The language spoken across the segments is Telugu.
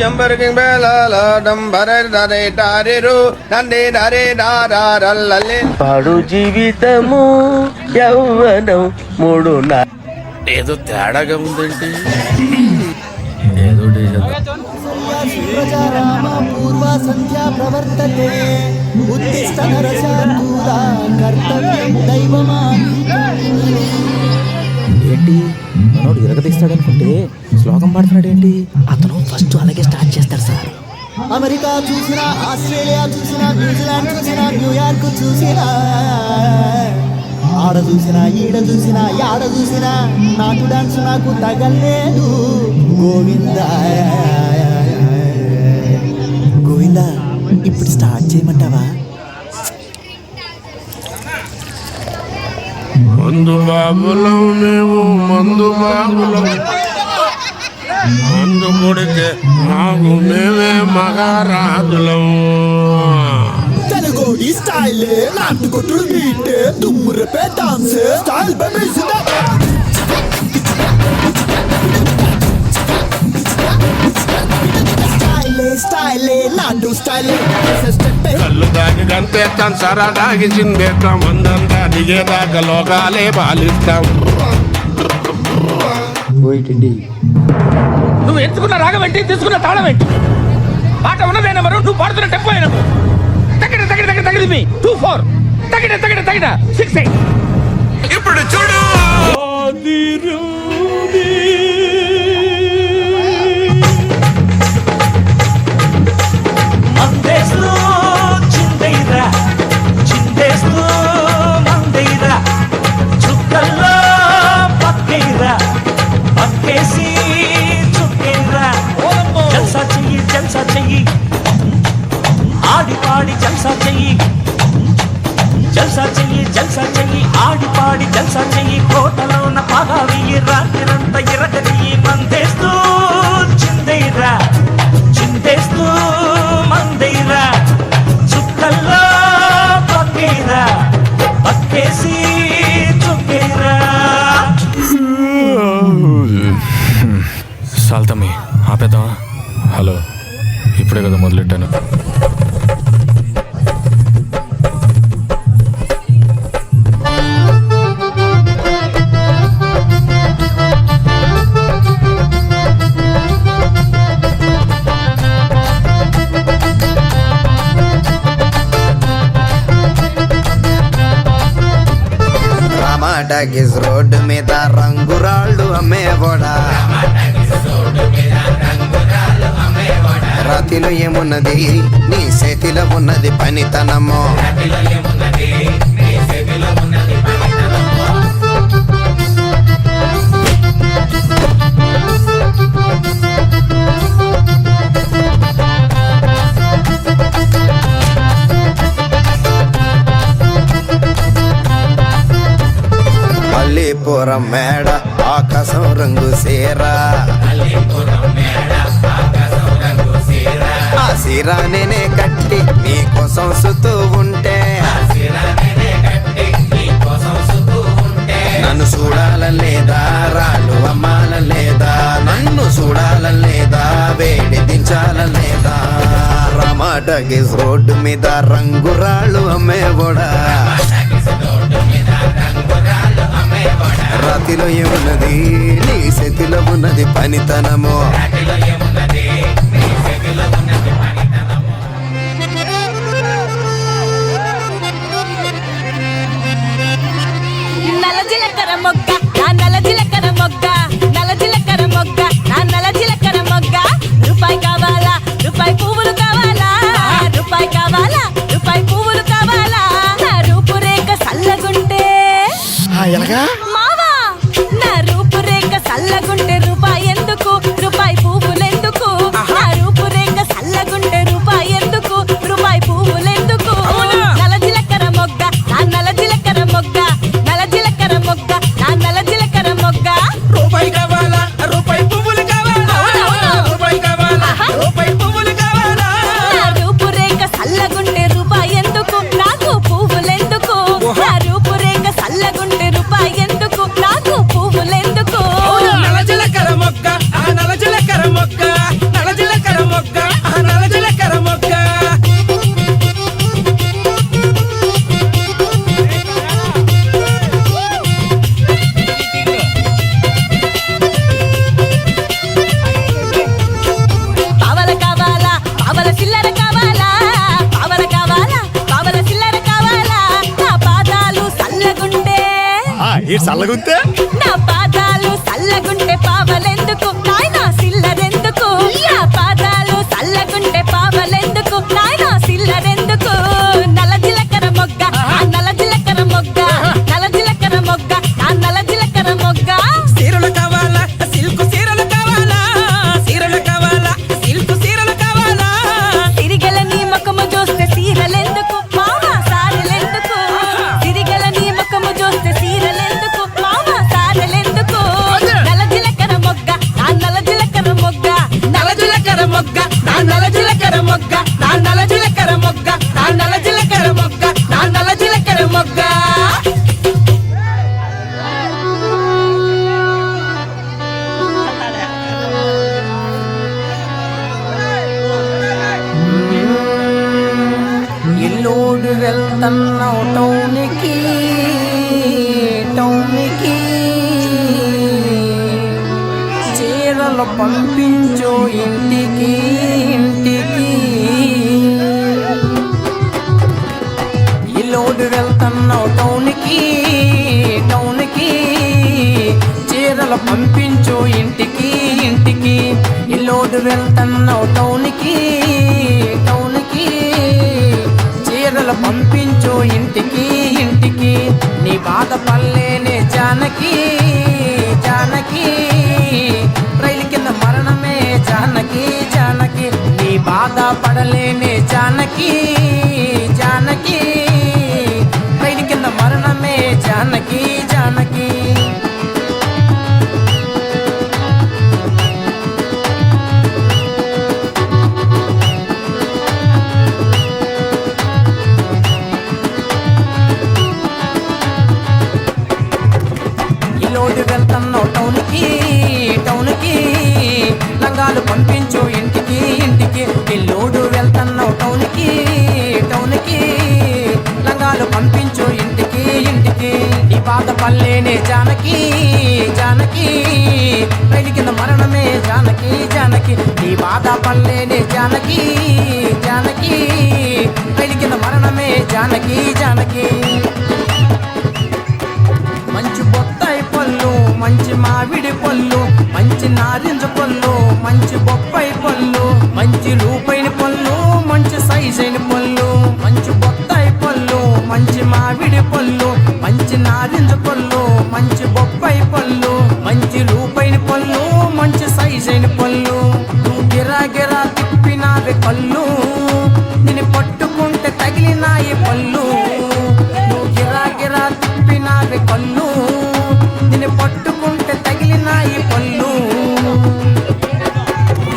జంబరకింగ్ బేలాల డంబర నరే డారిరు నన్నే నరే నారల్లలే పాడు జీవితము యౌవనం మూడు ఏదో తేడాగా ఉందండి. పూర్వ సంధ్యా ప్రవర్తతే ఉత్తిష్ట నరశార్దూల కర్తవ్యం దైవమా. ఏంటి మనోడు ఇరగదీస్తాడనుకుంటే శ్లోకం పాడుతున్నాడు ఏంటి? అతను ఫస్ట్ అలాగే స్టార్ట్ చేస్తారు సార్. అమెరికా చూసినా, ఆస్ట్రేలియా చూసినా, న్యూజిలాండ్ చూసినా, న్యూయార్క్ చూసినా, ఆడ చూసినా, ఈడ చూసినా, యాడ చూసినా నాటు డాన్స్ నాకు తగలేదు. గోవిందా గోవిందా, ఇప్పుడు స్టార్ట్ చేయమంటావా? మందు బాబులం మేము, మందు బాబులం, మందు కొడితే మాకు మేమే మగారాజులం. తెలుగోడి స్టైలే నాటు కొట్టుడు బీటే దుమ్ము రేపే డాన్స్ స్టైల్ బేబీ స్టైలే నాటు స్టైలే కళ్ళు దాగి గంతేస్తాం, సరదాగి చిందేస్తాం, మందంతా దిగేదాకా లోకాలే పాలిస్తాం. నువ్వు ఎంచుకున్న రాగం ఏంటి, తీసుకున్న తాళం ఏంటి? పాట ఉన్నదే నెంబరు, నువ్వు పాడుతున్న టెంపో అయినా తగిన తగిన తగిన తగిలి మీ 2-4 తగిన తగిన తగిన 6-8. ఇప్పుడు చూడు మందేస్తూ చిందైరా, చిందేస్తూ మందైరా, చుక్కల్లో పక్కైరా, పక్కేసి చుక్కైరా. జల్సా చెయ్యి, జల్సా చెయ్యి, ఆడి పాడి జల్సా చెయ్యి, జల్సా చెయ్యి, జల్సా చెయ్యి, ఆడి పాడి జల్సా చెయ్యి. కోటలోన పగావి రాత్రిరంత ఇరగది. మందేస్తూ చిందైరా, చిందేస్తూ మందైరా, చుక్కల్లో పక్కైరా, పక్కేసి చుక్కైరా. సాల్తమ్మి ఆపేద్దామా? హలో, ఇప్పుడే కదా మొదలెట్టాను. టమాటాకిస్ రోడ్డు మీద రంగురాళ్ళు అమ్మేవాడా, రాతిలో ఏమున్నది నీ చేతిలో ఉన్నది పనితనమో. అల్లీపురం మేడ ఆకాశం రంగు సీరా, ఆ సీరా నేనే కట్టి నీకోసం సుతూ ఉంటే, నన్ను చూడాలలేదా, రాళ్ళు అమ్మాలలేదా, నన్ను చూడాలలేదా, వేడి దించాలలేదా. టమాటాకిస్ రోడ్డు మీద రంగురాళ్ళు అమ్మేవాడా, రాతిలో ఏమున్నది నీ చేతిలో ఉన్నది పనితనమో. నల్ల జీలకర్ర మొగ్గ, నా నల్ల జీలకర్ర మొగ్గ, నల్ల జీలకర్ర మొగ్గ, నా నల్ల జీలకర్ర మొగ్గ. రూపాయి కావాలా, రూపాయి పువ్వులు కావాలా, రూపాయి కావాలా, రూపాయి పువ్వులు కావాలా. నా రూపురేఖ సల్లగుంటే మావా, నా రూపురేఖ సల్లగుంటే రూపాయి ఎందుకు, రూపాయి పువ్వులెందుకు? ఈ చల్లగుంతే నా పాదాలు చల్లగుంటే పావలెందుకు నాయనా సిల్లరెందుకు నా పాదాలు చల్లగుంటే పావలెందుకు నాయనా సిల్లరెందుకు నల్ల జీలకర్ర మొగ్గ ఆ నల్ల జీలకర్ర మొగ్గ నల్ల జీలకర్ర మొగ్గ ఆ నల్ల జీలకర్ర మొగ్గ సీరలు కావాలా సిల్క్ సీరలు కావాలా సీరలు కావాలా సిల్క్ సీరలు కావాలా సిరిగల నీ ముఖము చూస్తే సీరలెందుకు మామ సారెలెందుకు సిరిగల నీ ముఖము చూస్తే సీరలెందుకు మామ సారెలెందుకు నల్ల జీలకర్ర మొగ్గ ఆ నల్ల జీలకర్ర మొగ్గ నల్ల జీలకర్ర మొగ్గ నా నల్ల జీలకర్ర మొగ్గ నా నల్ల జీలకర్ర మొగ్గ నా నల్ల జీలకర్ర మొగ్గ నా నల్ల జీలకర్ర మొగ్గ ఎల్లోడు వెళ్తున్నావు టౌన్కి టౌన్కి చీరలు పంపించు ఇంటికి ఇంటికి ఎల్లోడు వెళ్తున్నావు టౌన్కి టౌన్కి చీరలు పంపించు ఇంటికి ఇంటికి ఎల్లోడు వెళ్తున్నావు టౌన్కి టౌన్కి చీరలు పంపించు ఇంటికి ఇంటికి నీ బాధ పల్లేనే జానకి జానకి రైలు కింద మరణమే జానకి జానకి నీ బాధ పడలేనే జానకి జానకి రైలు కింద మరణమే జానకి జానకి లోడు వెళ్తున్నావు టౌన్కి టౌన్కి లంగాలు పంపించు ఇంటికి ఇంటికి లోడు వెళ్తున్నావు టౌన్కి టౌన్కి లంగాలు పంపించు ఇంటికి ఇంటికి నీ బాధ పల్లేనే జానకి జానకి రైలు కింద మరణమే జానకి జానకి నీ బాధ పల్లేనే జానకి జానకి రైలు కింద మరణమే జానకి జానకి మంచి బొత్తాయి పళ్ళు మంచి మామిడి పళ్ళు మంచి నారింజ పళ్ళు మంచి బొప్పాయి పళ్ళు మంచి రూపైన పళ్ళు మంచి సైజైన పళ్ళు మంచి బొత్తాయి పళ్ళు మంచి మామిడి పళ్ళు మంచి నారింజ పళ్ళు మంచి బొప్పాయి పళ్ళు మంచి రూపైన పళ్ళు మంచి సైజైన పళ్ళు నువ్వు గిరా గిరా తిప్పినావి కళ్ళు నిన్ను పట్టుకుంటే తగిలినాయి పళ్ళు నువ్వు గిరా గిరా తిప్పినావి కళ్ళు నిన్ను పట్టుకుంటే తగిలినాయి పళ్ళు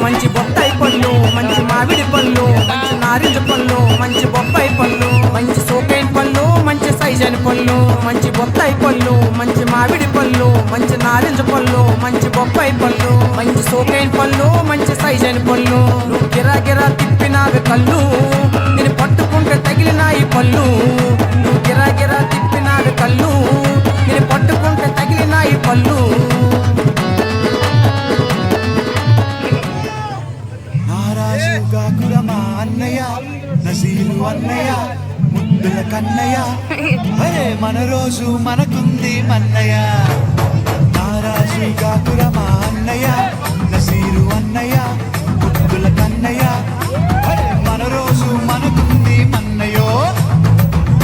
మంచి బొప్పాయి పళ్ళు మంచి మామిడి పళ్ళు మంచి నారింజ పళ్ళు మంచి బొప్పాయి పళ్ళు మంచి సోకైన పళ్ళు మంచి సైజైన పళ్ళు మంచి బొప్పాయి పళ్ళు మంచి మామిడి పళ్ళు మంచి నారింజ పళ్ళు మంచి బొప్పాయి పళ్ళు మంచి సోకైన పళ్ళు మంచి సైజైన పళ్ళు నువ్వు గిరా గిరా తిప్పినావి కళ్ళు నిన్ను పట్టుకుంటే తగిలినాయి పళ్ళు నువ్వు గిరా గిరా తిప్పినావి కళ్ళు నిన్ను పట్టుకుంటే తగిలినాయి పళ్ళు గాకురమా అన్నయ్య నజీరు అన్నయ్య ముద్దుల కన్నయ్య అరే మన రోజు మనకుంది మన్నయ్య నారాజు గాకురమా అన్నయ్య నజీరు అన్నయ్య ముద్దుల కన్నయ్య అరే మన రోజు మనకుంది మన్నయ్యో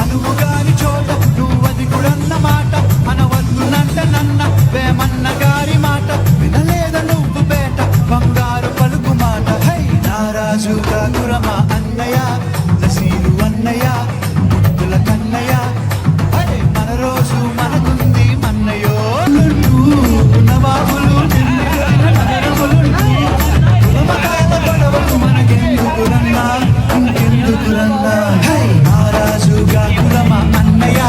అనువు గారి చోట నువ్వది కూడన్న మాట అనవద్దునంట నన్న వేమన్న గారి మాట వినలేద నువ్వు బేట బంగారు పలుకు మాట హై నారాజు గాకురమా అన్నయ్య నసీరు అన్నయ్య ముద్దుల కన్నయ్య అరే మన రోజు మనకుంది మన్నయ్యో నవాబులు మనకెందుకురన్నా ఇంకెందుకురన్నా హై నారాజు గాకురమా అన్నయ్య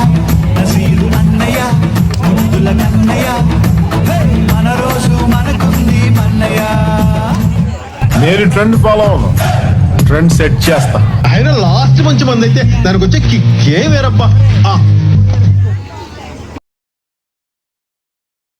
నసీరు అన్నయ్య ముద్దుల కన్నయ్య హై మన రోజు మనకుంది మన్నయ్య నేను ట్రెండ్ ఫాలో అవును ట్రెండ్ సెట్ చేస్తా ఆయన లాస్ట్ మంచి మంది అయితే దానికి వచ్చే కిక్కే వేరబ్బా